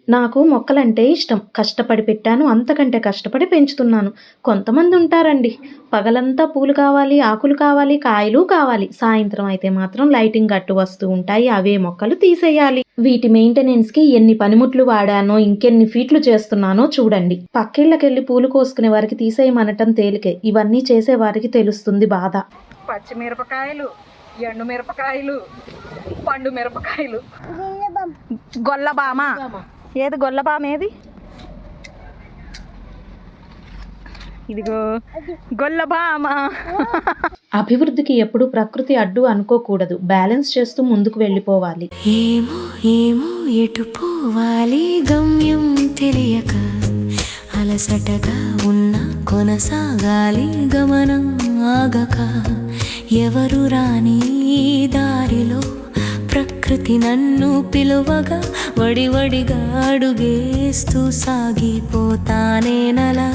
నాకు మొక్కలంటే ఇష్టం. కష్టపడి పెట్టాను. అంతకంటే కష్టపడి పెంచుతున్నాను. కొంతమంది ఉంటారండి. పగలంతా పూలు కావాలి, ఆకులు కావాలి, కాయలు కావాలి. సాయంత్రం అయితే మాత్రం లైటింగ్ అడ్డు వస్తూ ఉంటాయి. అవే మొక్కలు తీసేయాలి. వీటి మెయింటెనెన్స్‌కి ఎన్ని పనిముట్లు వాడానో, ఇంకెన్ని ఫీట్లు చేస్తున్నానో చూడండి. పక్కిళ్ళకెళ్ళి పూలు కోసుకునే వారికి తీసేయమనటం తేలికే. ఇవన్నీ చేసే వారికి తెలుస్తుంది బాధ. పచ్చిమిరపకాయలు, ఎండు మిరపకాయలు, పండు మిరపకాయలు. గొల్లబామ ఏది? గొల్లబామ ఏది? ఇదిగో గొల్లబామ. అభివృద్ధికి ఎప్పుడూ ప్రకృతి అడ్డు అనుకోకూడదు. బ్యాలెన్స్ చేస్తూ ముందుకు వెళ్ళిపోవాలి. ఏమో ఏమో ఎటు పోవాలి గమ్యం తెలియక అలసటగా ఉన్న కొనసాగాలి గమనం ఆగక ఎవరు రాని దారిలో ప్రకృతి నన్ను పిలువగా వడివడిగా అడుగేస్తూ సాగిపోతానే నలా.